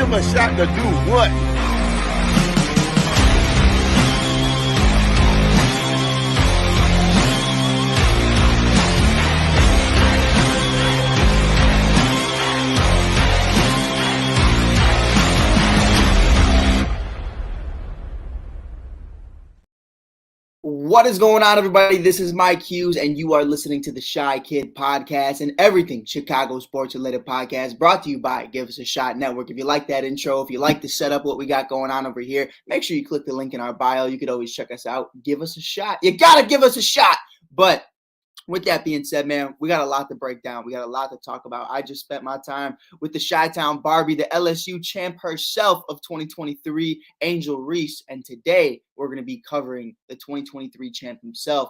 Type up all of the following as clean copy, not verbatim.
him a shot to do what? What is going on, everybody? This is Mike Hughes, and you are listening to the Shy Kid Podcast and everything Chicago sports-related podcast brought to you by Give Us a Shot Network. If you like that intro, if you like the setup, what we got going on over here, make sure you click the link in our bio. You could always check us out. Give us a shot. You got to give us a shot. But with that being said, man, we got a lot to break down. We got a lot to talk about. I just spent my time with the Chi-Town Barbie, the LSU champ herself of 2023, Angel Reese. And today we're going to be covering the 2023 champ himself,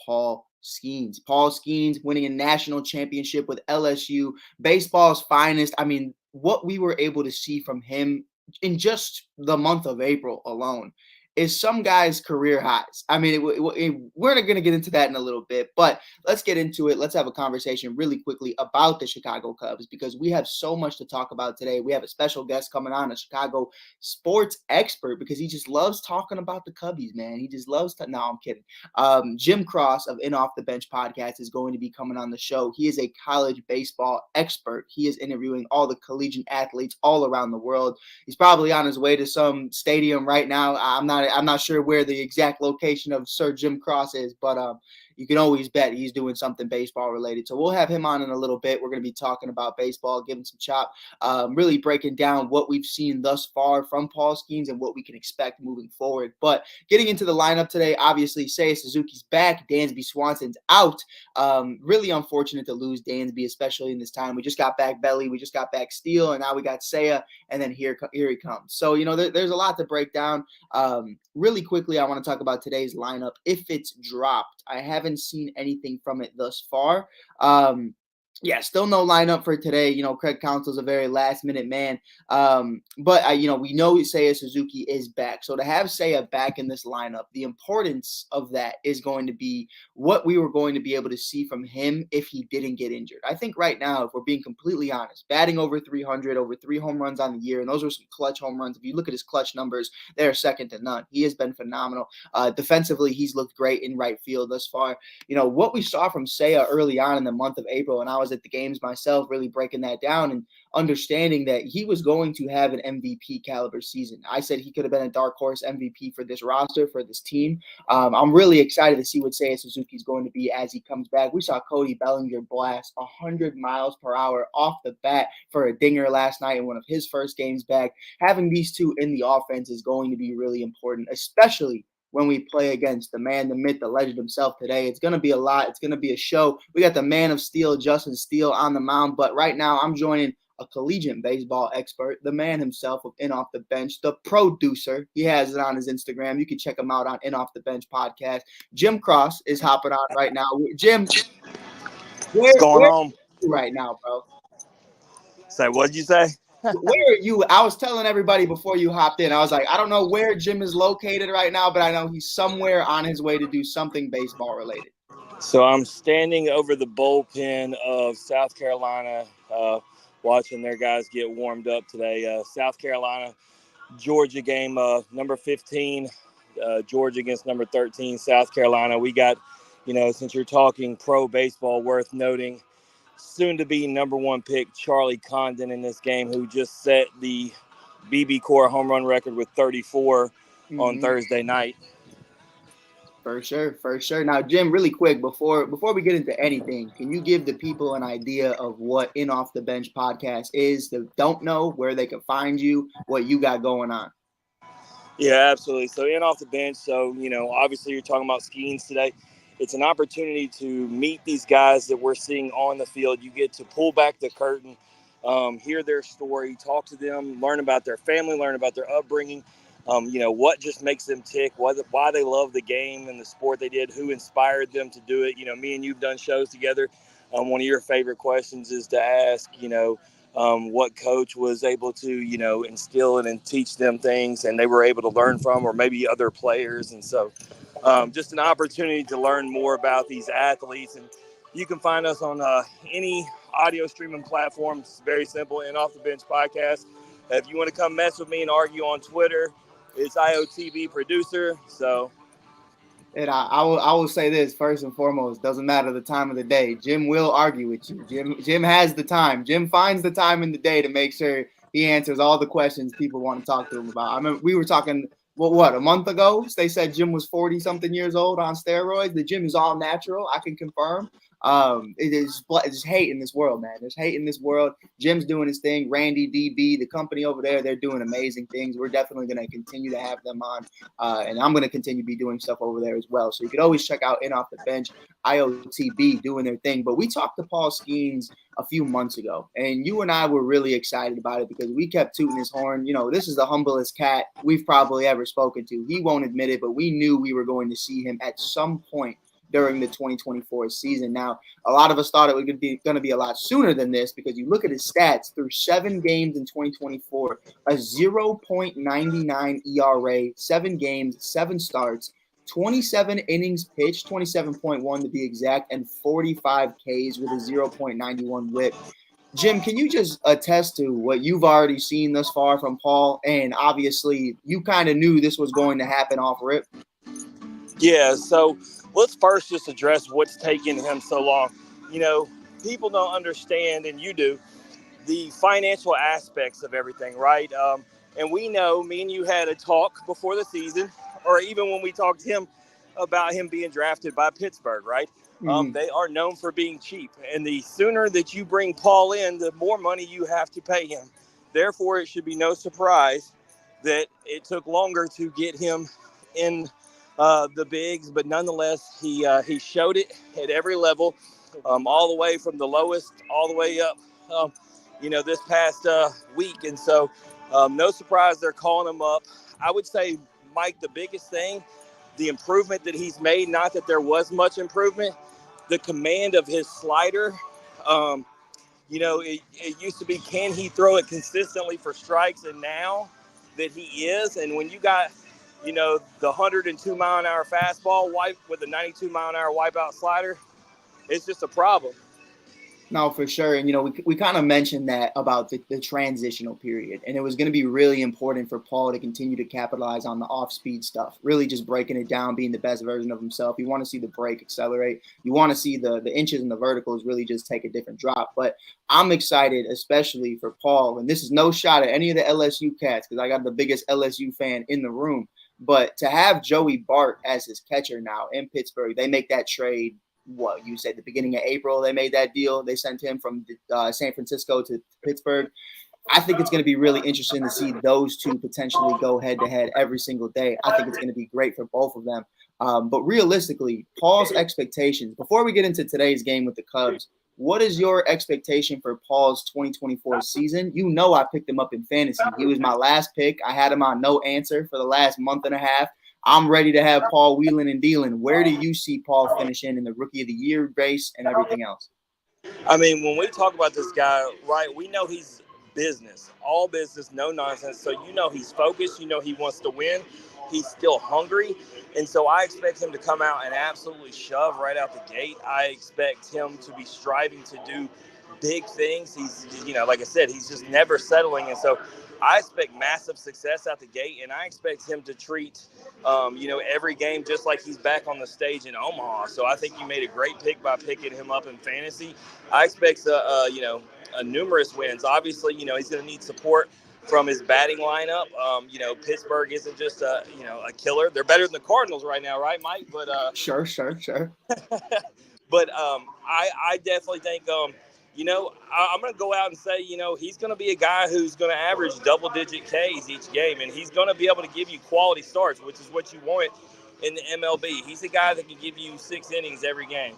Paul Skenes. Paul Skenes winning a national championship with LSU, baseball's finest. I mean, what we were able to see from him in just the month of April alone is some guys' career highs. I mean, we're going to get into that in a little bit, but let's get into it. Let's have a conversation really quickly about the Chicago Cubs because we have so much to talk about today. We have a special guest coming on, a Chicago sports expert, because he just loves talking about the Cubbies, man. He just loves to. No, I'm kidding. Jim Cross of In Off the Bench podcast is going to be coming on the show. He is a college baseball expert. He is interviewing all the collegiate athletes all around the world. He's probably on his way to some stadium right now. I'm not sure where the exact location of Sir Jim Cross is, but you can always bet he's doing something baseball related. So we'll have him on in a little bit. We're going to be talking about baseball, giving some chop, really breaking down what we've seen thus far from Paul Skenes and what we can expect moving forward. But getting into the lineup today, obviously, Seiya Suzuki's back. Dansby Swanson's out. Really unfortunate to lose Dansby, especially in this time. We just got back Belly. We just got back Steele, and now we got Seiya, and then here he comes. So, there's a lot to break down. Really quickly, I want to talk about today's lineup. If it's dropped, I haven't seen anything from it thus far. Still no lineup for today. Craig Counsell's a very last-minute man. But we know Seiya Suzuki is back. So to have Seiya back in this lineup, the importance of that is going to be what we were going to be able to see from him if he didn't get injured. I think right now, if we're being completely honest, batting over 300, over 3 home runs on the year, and those are some clutch home runs. If you look at his clutch numbers, they're second to none. He has been phenomenal. Defensively, he's looked great in right field thus far. What we saw from Seiya early on in the month of April, and I was at the games myself, really breaking that down and understanding that he was going to have an MVP caliber season. I said he could have been a dark horse MVP for this roster, for this team. I'm really excited to see what Seiya Suzuki is going to be as he comes back. We saw Cody Bellinger blast 100 miles per hour off the bat for a dinger last night in one of his first games back. Having these two in the offense is going to be really important, especially when we play against the man, the myth, the legend himself today. It's going to be a lot. It's going to be a show. We got the man of steel, Justin Steele, on the mound. But right now, I'm joining a collegiate baseball expert, the man himself of In Off the Bench, the producer. He has it on his Instagram. You can check him out on In Off the Bench podcast. Jim Cross is hopping on right now. Jim, what's going on right now, bro? Say, what did you say? Where are you? I was telling everybody before you hopped in, I was like, I don't know where Jim is located right now, but I know he's somewhere on his way to do something baseball related. So I'm standing over the bullpen of South Carolina, watching their guys get warmed up today. South Carolina, Georgia game, number 15, Georgia against number 13, South Carolina. We got, since you're talking pro baseball, worth noting, soon-to-be number 1 pick Charlie Condon in this game, who just set the BB Core home run record with 34 on Thursday night. For sure. Now, Jim, really quick, before we get into anything, can you give the people an idea of what In Off the Bench podcast is that don't know, where they can find you, what you got going on? Yeah, absolutely. So In Off the Bench, so, obviously you're talking about Skenes today. It's an opportunity to meet these guys that we're seeing on the field. You get to pull back the curtain, hear their story, talk to them, learn about their family, learn about their upbringing, what just makes them tick, why they love the game and the sport they did, who inspired them to do it. Me and you've done shows together. One of your favorite questions is to ask, what coach was able to, instill and teach them things and they were able to learn from, or maybe other players. And so just an opportunity to learn more about these athletes. And you can find us on any audio streaming platform. It's very simple, In Off the Bench podcast. If you want to come mess with me and argue on Twitter, it's IOTB producer. So. And I will say this first and foremost, doesn't matter the time of the day. Jim will argue with you. Jim has the time. Jim finds the time in the day to make sure he answers all the questions people want to talk to him about. I remember we were talking, a month ago? They said Jim was 40-something years old on steroids. The Jim is all natural. I can confirm. It's hate in this world, man. There's hate in this world. Jim's doing his thing. Randy, DB, the company over there, they're doing amazing things. We're definitely going to continue to have them on. And I'm going to continue to be doing stuff over there as well. So you could always check out In Off the Bench, IOTB doing their thing. But we talked to Paul Skenes a few months ago, and you and I were really excited about it because we kept tooting his horn. You know, this is the humblest cat we've probably ever spoken to. He won't admit it, but we knew we were going to see him at some point during the 2024 season. Now, a lot of us thought it was going to be a lot sooner than this because you look at his stats through 7 games in 2024, a 0.99 ERA, 7 games, 7 starts, 27 innings pitched, 27.1 to be exact, and 45 Ks with a 0.91 whip. Jim, can you just attest to what you've already seen thus far from Paul? And obviously, you kind of knew this was going to happen off rip. Yeah, so let's first just address what's taking him so long. You know, people don't understand, and you do, the financial aspects of everything, right? And we know, me and you had a talk before the season, or even when we talked to him about him being drafted by Pittsburgh, right? They are known for being cheap. And the sooner that you bring Paul in, the more money you have to pay him. Therefore, it should be no surprise that it took longer to get him in the bigs, but nonetheless, he showed it at every level, all the way from the lowest all the way up, this past week. And so no surprise they're calling him up. I would say, Mike, the biggest thing, the improvement that he's made, not that there was much improvement, the command of his slider. It used to be, can he throw it consistently for strikes? And now that he is, and when you got the 102 mile an hour fastball with a 92 mile an hour wipeout slider, it's just a problem. No, for sure. And, we kind of mentioned that about the transitional period, and it was going to be really important for Paul to continue to capitalize on the off-speed stuff, really just breaking it down, being the best version of himself. You want to see the break accelerate. You want to see the inches and the verticals really just take a different drop. But I'm excited, especially for Paul, and this is no shot at any of the LSU cats because I got the biggest LSU fan in the room. But to have Joey Bart as his catcher now in Pittsburgh, they make that trade. What you said, the beginning of April, they made that deal. They sent him from San Francisco to Pittsburgh. I think it's going to be really interesting to see those two potentially go head to head every single day. I think it's going to be great for both of them. But realistically, Paul's expectations, before we get into today's game with the Cubs, what is your expectation for Paul's 2024 season? You know I picked him up in fantasy. He was my last pick. I had him on no answer for the last month and a half. I'm ready to have Paul wheeling and dealing. Where do you see Paul finishing in the Rookie of the Year race and everything else? I mean, when we talk about this guy, right, we know he's business, all business, no nonsense. So he's focused. He wants to win. He's still hungry. And so I expect him to come out and absolutely shove right out the gate. I expect him to be striving to do big things. He's, like I said, he's just never settling. And so I expect massive success out the gate, and I expect him to treat, every game just like he's back on the stage in Omaha. So I think you made a great pick by picking him up in fantasy. I expect, numerous wins. Obviously, he's going to need support from his batting lineup. Pittsburgh isn't just a killer. They're better than the Cardinals right now, right, Mike? But Sure. But I definitely think I'm going to go out and say, he's going to be a guy who's going to average double-digit Ks each game, and he's going to be able to give you quality starts, which is what you want in the MLB. He's a guy that can give you 6 innings every game.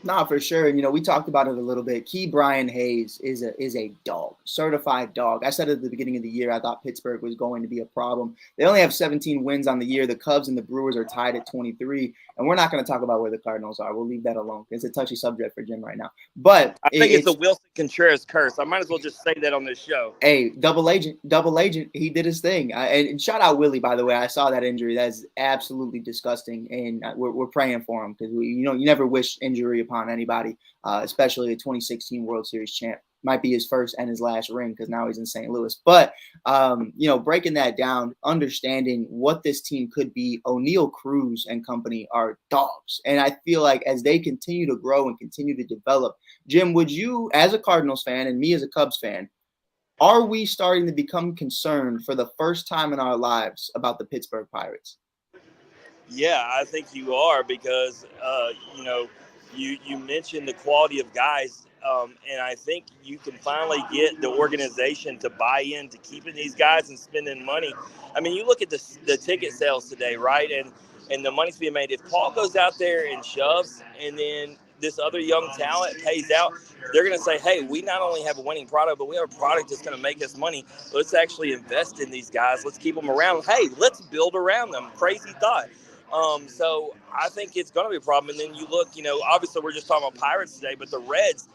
No, for sure. And, we talked about it a little bit. Key Brian Hayes is a dog, certified dog. I said at the beginning of the year, I thought Pittsburgh was going to be a problem. They only have 17 wins on the year. The Cubs and the Brewers are tied at 23. And we're not going to talk about where the Cardinals are. We'll leave that alone. It's a touchy subject for Jim right now. But I think it's a Wilson Contreras curse. I might as well just say that on this show. Hey, double agent. He did his thing. And shout out Willie, by the way. I saw that injury. That's absolutely disgusting. And we're praying for him because you never wish injury upon anybody, especially the 2016 World Series champ. Might be his first and his last ring because now he's in St. Louis. But, breaking that down, understanding what this team could be, O'Neal Cruz and company are dogs. And I feel like as they continue to grow and continue to develop, Jim, would you, as a Cardinals fan and me as a Cubs fan, are we starting to become concerned for the first time in our lives about the Pittsburgh Pirates? Yeah, I think you are because you mentioned the quality of guys, and I think you can finally get the organization to buy into keeping these guys and spending money. I mean, you look at the ticket sales today, right? And the money's being made. If Paul goes out there and shoves, and then this other young talent pays out, they're going to say, hey, we not only have a winning product, but we have a product that's going to make us money. Let's actually invest in these guys. Let's keep them around. Hey, let's build around them. Crazy thought. So I think it's going to be a problem. And then you look, obviously we're just talking about Pirates today, but the Reds,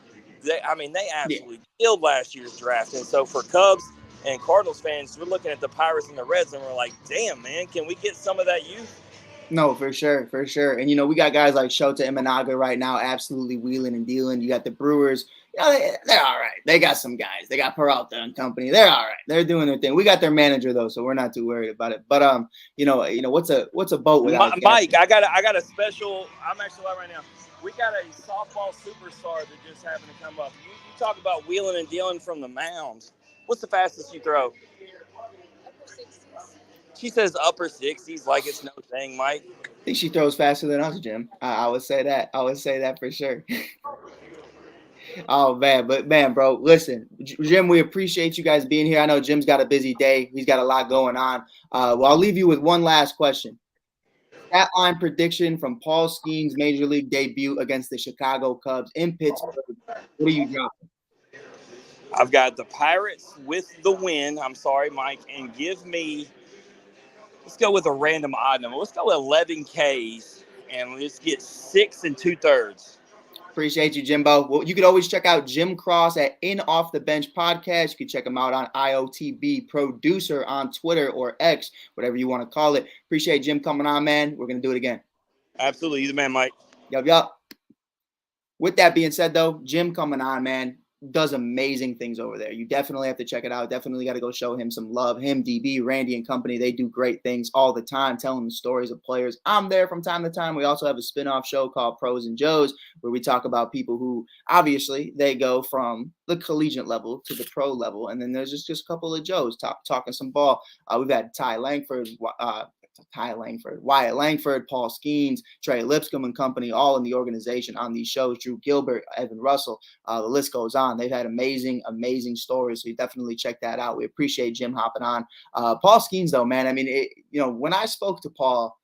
they absolutely killed last year's draft. And so for Cubs and Cardinals fans, we're looking at the Pirates and the Reds, and we're like, damn, man, can we get some of that youth? No, for sure, for sure. And we got guys like Shota Imanaga right now, absolutely wheeling and dealing. You got the Brewers, they're all right. They got some guys. They got Peralta and company. They're all right. They're doing their thing. We got their manager though, so we're not too worried about it. But what's a boat without Mike? I got a special. I'm actually live right now. We got a softball superstar that just happened to come up. You talk about wheeling and dealing from the mound. What's the fastest you throw? She says upper 60s like it's no thing, Mike. I think she throws faster than us, Jim. I would say that. I would say that for sure. Oh man, but man, bro, listen, Jim, we appreciate you guys being here. I know Jim's got a busy day; he's got a lot going on. I'll leave you with one last question. Stat line prediction from Paul Skenes' Major League debut against the Chicago Cubs in Pittsburgh. What are you dropping? I've got the Pirates with the win. I'm sorry, Mike, and let's go with a random odd number. Let's go with 11 Ks, and let's get 6 2/3. Appreciate you, Jimbo. Well, you can always check out Jim Cross at In Off the Bench Podcast. You can check him out on IOTB Producer on Twitter or X, whatever you want to call it. Appreciate Jim coming on, man. We're going to do it again. Absolutely. You're the man, Mike. Yup. With that being said, though, Jim coming on, man, does amazing things over there. You definitely have to check it out. Definitely got to go show him some love. Him, DB, Randy, and company, they do great things all the time, telling the stories of players. I'm there from time to time. We also have a spinoff show called Pros and Joes, where we talk about people who, obviously, they go from the collegiate level to the pro level. And then there's just a couple of Joes talking some ball. We've had Wyatt Langford, Paul Skenes, Trey Lipscomb and company, all in the organization on these shows. Drew Gilbert, Evan Russell, the list goes on. They've had amazing, amazing stories. So you definitely check that out. We appreciate Jim hopping on. Paul Skenes, though, man, I mean, when I spoke to Paul,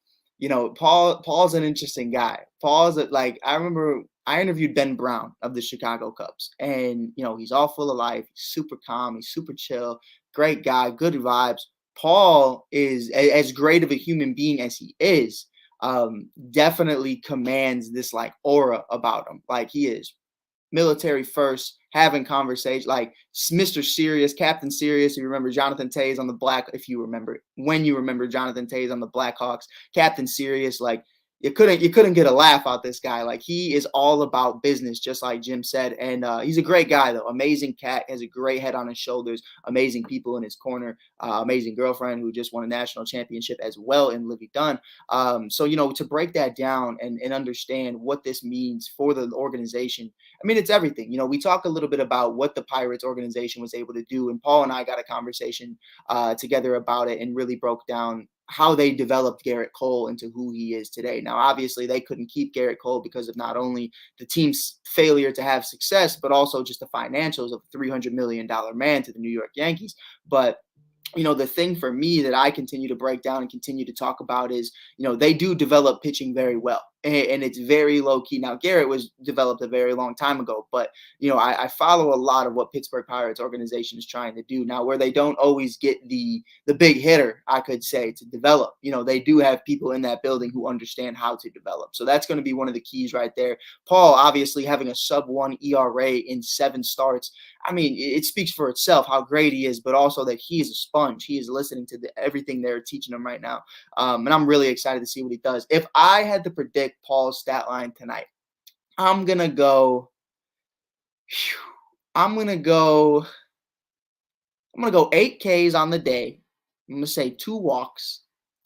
Paul's an interesting guy. I remember I interviewed Ben Brown of the Chicago Cubs, and, he's all full of life. He's super calm. He's super chill. Great guy. Good vibes. Paul is as great of a human being as he is, definitely commands this like aura about him. Like he is military first, having conversation, like Mr. Serious, Captain Serious. If you remember Jonathan Tays on the when you remember Jonathan Tays on the Blackhawks, Captain Serious, like you couldn't get a laugh out this guy. Like he is all about business, just like Jim said. And he's a great guy though. Amazing cat, has a great head on his shoulders, amazing people in his corner, amazing girlfriend who just won a national championship as well in Livy Dunn. So to break that down and understand what this means for the organization, I mean, it's everything. We talk a little bit about what the Pirates organization was able to do, and Paul and I got a conversation together about it and really broke down how they developed Garrett Cole into who he is today. Now, obviously, they couldn't keep Garrett Cole because of not only the team's failure to have success, but also just the financials of a $300 million man to the New York Yankees. But the thing for me that I continue to break down and continue to talk about is, they do develop pitching very well. And it's very low key. Now, Garrett was developed a very long time ago, but, I follow a lot of what Pittsburgh Pirates organization is trying to do now, where they don't always get the big hitter, I could say, to develop. They do have people in that building who understand how to develop. So that's going to be one of the keys right there. Paul, obviously, having a sub-1 ERA in 7 starts. I mean, it speaks for itself how great he is, but also that he is a sponge. He is listening to everything they're teaching him right now. And I'm really excited to see what he does. If I had to predict Paul's stat line tonight, I'm going to go I'm gonna go 8 Ks on the day. I'm gonna say 2 walks.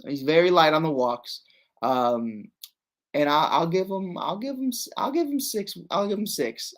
He's very light on the walks. Um, and I'll give him 6. I'll give him 6.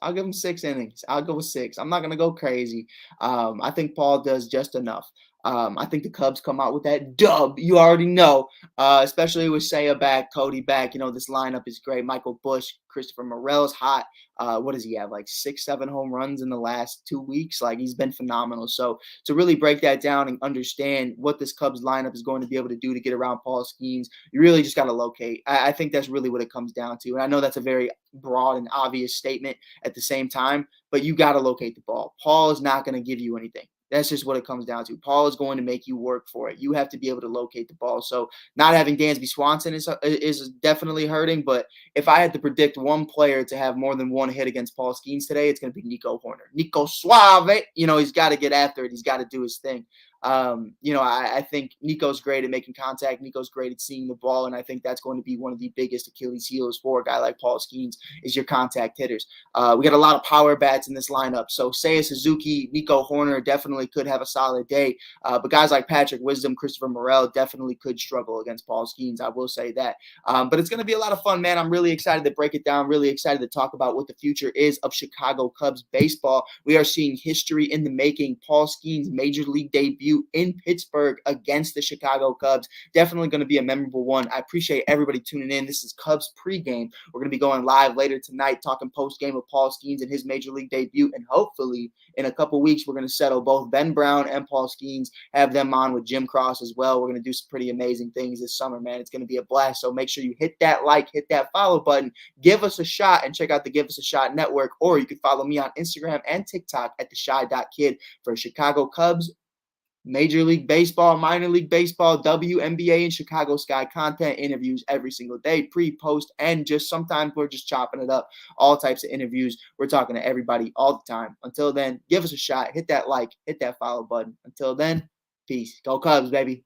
I'll give him 6 innings. I'll go with 6. I'm not gonna go crazy. I think Paul does just enough. I think the Cubs come out with that dub. You already know, especially with Seiya back, Cody back. This lineup is great. Michael Busch, Christopher Morel's hot. What does he have? Like 6, 7 home runs in the last 2 weeks. Like, he's been phenomenal. So to really break that down and understand what this Cubs lineup is going to be able to do to get around Paul Skenes, you really just got to locate. I think that's really what it comes down to. And I know that's a very broad and obvious statement at the same time, but you got to locate the ball. Paul is not going to give you anything. That's just what it comes down to. Paul is going to make you work for it. You have to be able to locate the ball. So not having Dansby Swanson is definitely hurting. But if I had to predict one player to have more than one hit against Paul Skenes today, it's going to be Nico Horner. Nico Suave. He's got to get after it. He's got to do his thing. I think Nico's great at making contact. Nico's great at seeing the ball, and I think that's going to be one of the biggest Achilles heels for a guy like Paul Skenes is your contact hitters. We got a lot of power bats in this lineup, so Seiya Suzuki, Nico Horner definitely could have a solid day, but guys like Patrick Wisdom, Christopher Morel definitely could struggle against Paul Skenes. I will say that, but it's going to be a lot of fun, man. I'm really excited to break it down, really excited to talk about what the future is of Chicago Cubs baseball. We are seeing history in the making. Paul Skenes' major league debut in Pittsburgh against the Chicago Cubs. Definitely going to be a memorable one. I appreciate everybody tuning in. This is Cubs pregame. We're going to be going live later tonight, talking postgame of Paul Skenes and his major league debut. And hopefully in a couple weeks, we're going to settle both Ben Brown and Paul Skenes, have them on with Jim Cross as well. We're going to do some pretty amazing things this summer, man. It's going to be a blast. So make sure you hit that like, hit that follow button, give us a shot, and check out the Give Us a Shot Network. Or you can follow me on Instagram and TikTok at theshy.kid for Chicago Cubs, Major League Baseball, Minor League Baseball, WNBA, and Chicago Sky content, interviews every single day, pre, post, and just sometimes we're just chopping it up. All types of interviews. We're talking to everybody all the time. Until then, give us a shot. Hit that like, hit that follow button. Until then, peace. Go Cubs, baby.